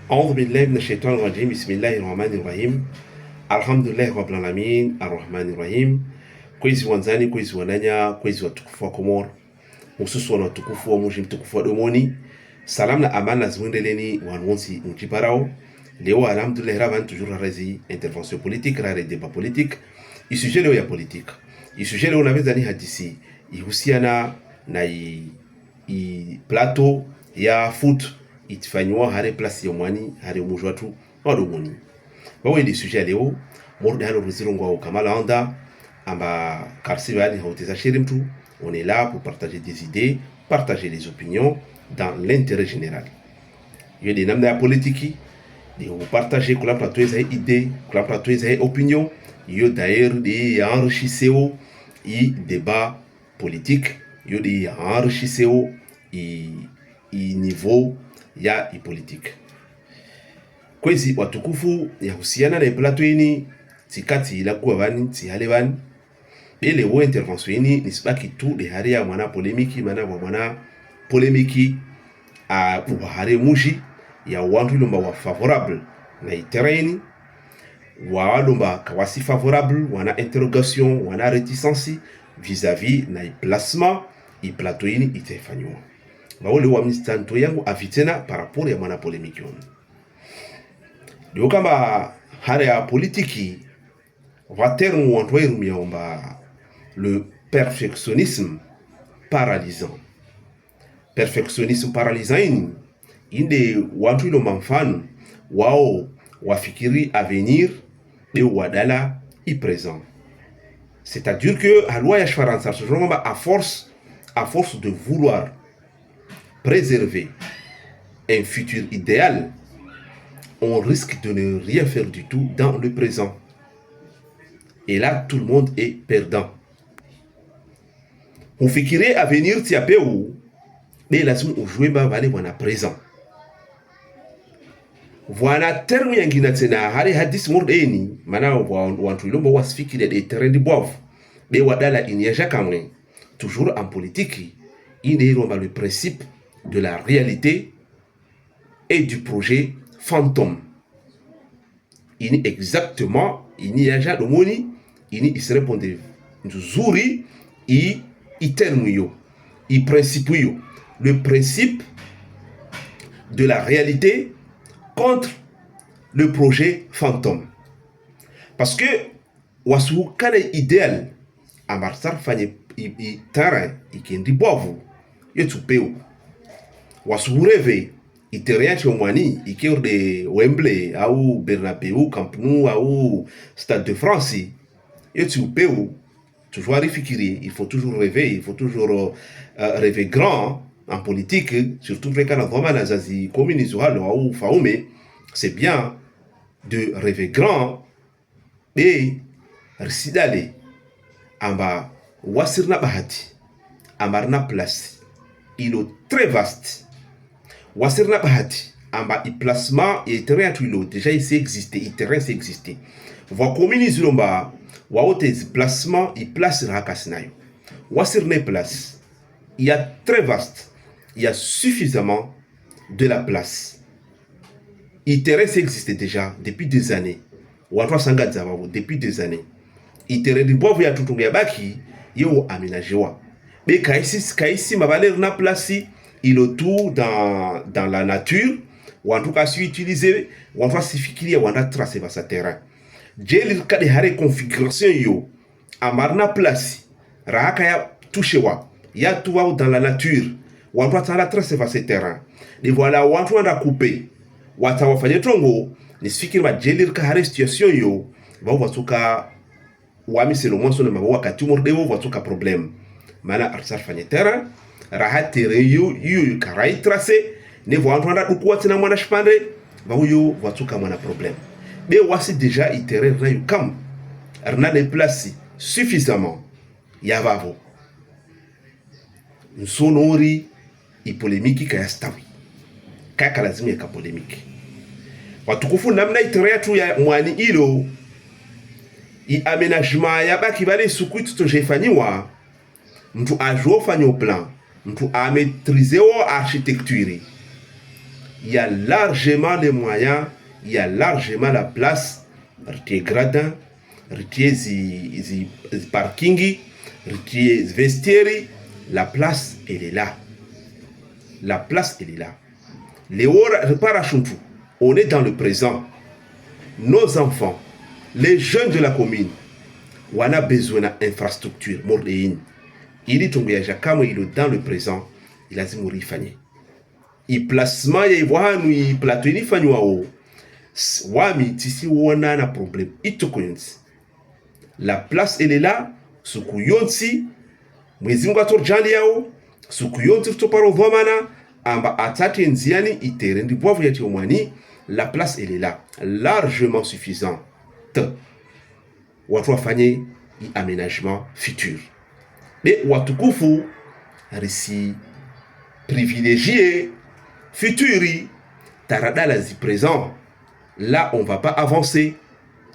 أعوذ بالله من الشيطان الرجيم بسم الله الرحمن الرحيم الحمد لله رب العالمين الرحمن الرحيم. Kwezi wanzani, kwezi wananya, kwezi watukufu wa Komoro, hususu na watukufu wa mji mtukufu wa Domoni, salam na amana ziwendeleni wanwonsi mchiparao. Leo alhamdulillah ravan toujours razi intervention politique rare débat politique. Isuje leo ya politique. Isuje leo naweza ni hadisi ihusiana na i plateau ya foot itifanywa hare place ya mwani hare mujwa tu wa Domoni. Bawe di sujet leo morda halo ruzirongo au kamala anda amba karsivali hauteza shirimtu. On est là pour partager des idées, partager les opinions dans l'intérêt général. Il y a des noms de la politique, de vous partager que la plateau des idées, que la plateau des opinions. Il y a d'ailleurs des enrichisseurs et débats politiques. Il y a des enrichisseurs et niveau ya politique. Kwezi watukufu ya husiana na plateau ini tikati ila kuwa vani tihalevani. Ile wo intervention ini nisibaki tu de haria mwana polemiki mwana polemiki a kuhare muji ya wantu lomba wa favorable na terrain wa lomba kawasi favorable wana interrogation wana réticence vis-à-vis na placement i plateau ini itefanywa baole wa mistanto yangu avitena par rapport ya mwana polemiki on ndio kama hare ya politiki watermu wantu miomba le perfectionnisme paralysant. Perfectionnisme paralysant inde watu ilo mfano wao wafikiri avenir de wadala i présent. C'est-à-dire que la loi ya Faransa à force de vouloir préserver un futur idéal, on risque de ne rien faire du tout dans le présent. Et là, tout le monde est perdant. Ufikire avenir tiape ou mais lazima ujue mbali wana présent. Wana terme yangina tena hali hadis mordeni mana wantu ilombo wasifikire de terrain de bois de wadala inyaja kamwe toujours en politique il est le principe de la réalité et du projet fantôme. Il est exactement il y a déjà le moni il se répondait nzuri le principe de la réalité contre le projet fantôme. Parce que wasu kana idéal amarsar fanye i terrain ikendi bovu yetupeu wasu rêve iterien chomwani ikeur de Wembley ou Bernabeu Camp Nou ou Stade de France yetupeu toujours rifikiri, il faut toujours rêver, il faut toujours rêver grand en politique, surtout quand on a zazi communisme ou faume, c'est bien de rêver grand et residale amba wasirna bahati amarna place il est très vaste wasirna bahati amba i placement et terrain tuilo déjà ici existé i terrain c'est existé va communisme lomba waote placement il place rakasinayo wasirne place il y a très vaste il y a suffisamment de la place il terrain existe déjà depuis des années watu sangadza wao depuis des années il terrain du bois ya tutunga baki yo aménagewa mais kaisi mabaler na place il autour dans la nature ou en tout cas si utiliser watu sifikiria wana tracer va sa terrain jeli kade hare configuration yo amarna place rahaka ya touchewa ya tuwa dans la nature watu atala trace va ce terrain et voilà watu anda couper wata wafanye tongo nisifikiri ma jeli ka hare situation yo ba watuka wami c'est le moins sur le mabo wakati mordewo watuka problème mana arsar fanye terrain rahate yo karai tracer ne watu anda dukuwa tina mwana shpande ba yo watuka mwana problème. Mais voici déjà il terrain rayu kam arna de place suffisamment yavavo nsonori i polémique kaya stawi kaka lazima ya polémique watukufu namna iterrain tu ya mwani ilo i aménagement ya baki bale sukuit to jefaniwa mtu ajo fanyo plan mtu a maîtriser o architecture il y a largement les moyens, il y a largement la place, retier gradin, retier zi parking, retier vestiaire, la place elle est là. La place elle est là. Les parachutes, on est dans le présent. Nos enfants, les jeunes de la commune, on a besoin d'infrastructures. Il est tombé à Kama, il est dans le présent, il a dit mourir fani. Il placement, il voit nous plateau ni fani wao. Wami tisi wana na problème. Il te connaît. La place elle est là. Sukuyonsi, mwezi mungu atorjali yao. Sukuyonsi to paro vomana. Amba atate nziani iterendi boavu yati omwani. La place elle est là, largement suffisante. Watu wafanye aménagement futur. Mais watukufu risi privilégié futuri taradala zi présent. Là on va pas avancer.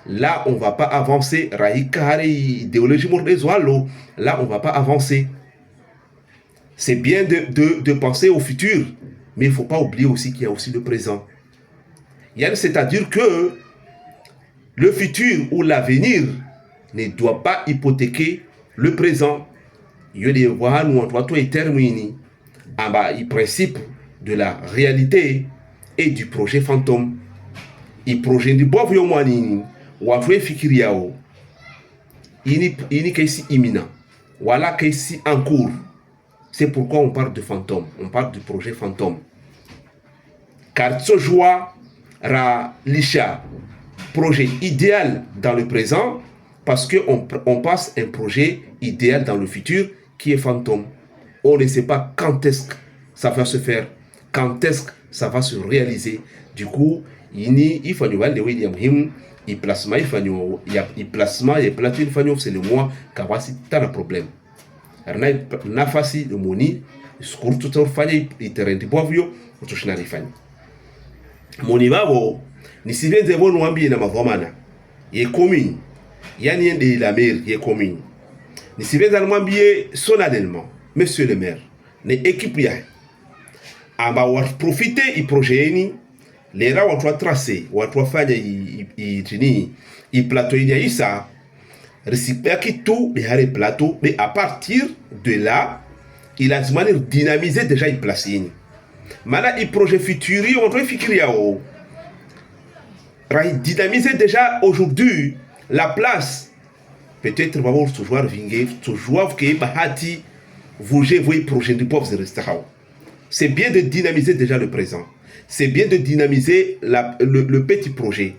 Là on va pas avancer. Raïka idéologie mordezoalo. Là on va pas avancer. C'est bien de penser au futur, mais il faut pas oublier aussi qu'il y a aussi le présent. C'est-à-dire que le futur ou l'avenir ne doit pas hypothéquer le présent. Il y a des voix nous en toi et termini. Le principe de la réalité et du projet fantôme. Il projet du bois vous moani ou à trouver fikiriao. Il n'est qu'ici imminent. Voilà qu'ici en cours. C'est pourquoi on parle de fantôme. On parle du projet fantôme. Car ce joie ra lisha projet idéal dans le présent parce que on passe un projet idéal dans le futur qui est fantôme. On ne sait pas quand est-ce que ça va se faire, quand est-ce que ça va se réaliser. Du coup, il faut nous aller William Him, il placement il placement et plateau il faut c'est le mois car si t'as un problème. Na fasi le moni skurtu tor fanya iterenti bovyo utushinari fanya. Moni babo ni sivenze bonu wambi na mavomana ye commune yani yende la maire ye commune ni sivenze mwambie solennellement monsieur le maire ne équipe ya amba wa profiter i projet ni lera watu tracer watu fanya i plateau ya isa récipient tout les haré plateau mais à partir de là il a dynamisé déjà une place in maintenant il projet futur on doit fikiri yao dynamiser déjà aujourd'hui la place peut-être va voir toujours vingue toujours que bahati vous voyez projet du pauvre restaurant. C'est bien de dynamiser déjà le présent, c'est bien de dynamiser le petit projet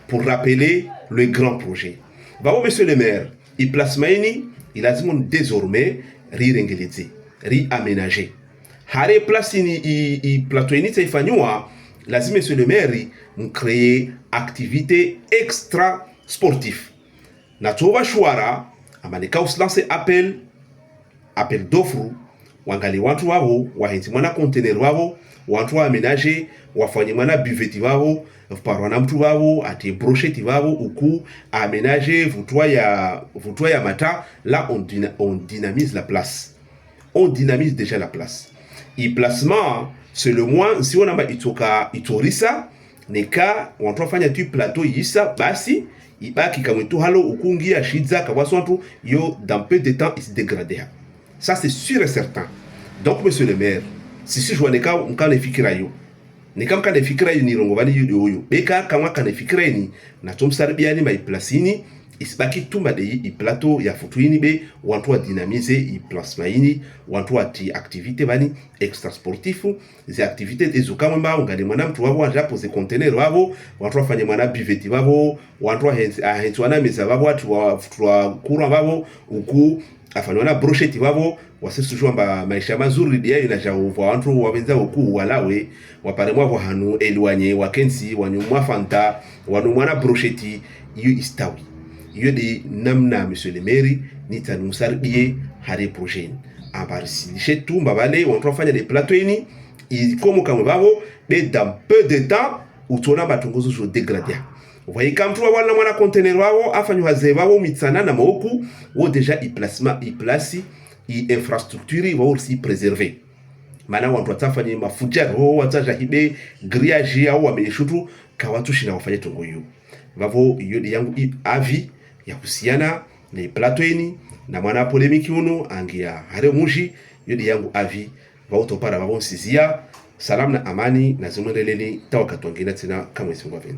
pour rappeler le grand projet. Bah, monsieur le maire, il place maini, il a dit désormais aménager. Haré place il plateau ini c'est fanyoa, là monsieur le maire, nous créer activité extra sportive. Natova chouara, amaneka us lancer appel d'offre, wangali wantu wao, wahenti mwana conteneur wao, wantu aménager, wafanye mwana buveti wao, parwana mtu wao, ati brochette wao, uku aménager, vutoa ya mata, là on dynamise la place. On dynamise déjà la place. Et placement, c'est le moins, si on a itorisa, neka, on va faire un plateau yisa, basi, ibaki kametu halo, ukungi, ashidza, kawaswantu, yo, dans peu de temps, il se dégrade. Ça, c'est sûr et certain. Donc, monsieur le maire, si je vois neka, on kan efikira yo. Neka mkan efikira yo ni rongovani yo. Beka, kama kan efikira ni, na tom sarbiani ma iplasini, isbaki tumba de i plateau ya futuini be wantu wa dynamiser i plasma ini wantu wa ti activité bani extra sportifu zi activité ezo kama ungale mwana mtu wabo anja pose container wabo wantu wafanye mwana biveti wabo wantu wa hentu wana meza wabo watu wa kura wabo uku afanye wana brochette wabo wasisi jua maisha mazuri dia ina jawo wantu wabenza uku walawe wapare mwa hanu elwanye wakensi wanyumwa fanta wanu mwana brochette yu istawi yodi namna monsieur le maire ni tanusarbiye hare projet abarisi chetu mbabale on va faire des plateaux ini comme babo mais dans peu de temps utona batungozo jo dégradé. Vous voyez quand tu vas mwana conteneur wao afanyu haze wao mitsana na maoku wo déjà i placement i place i infrastructure va aussi préserver. maana watu watafanya mafujaro ho wataja hibe grillage au wameshutu ka watu shina wafanye tongo hiyo vavo yodi yangu avi ya kusiana na platoini na mwana polemiki uno angia hare mushi yodi yangu avi vao topara vavo sizia salamu na amani na zimwendeleni tawakatwangina tena kama isingo 20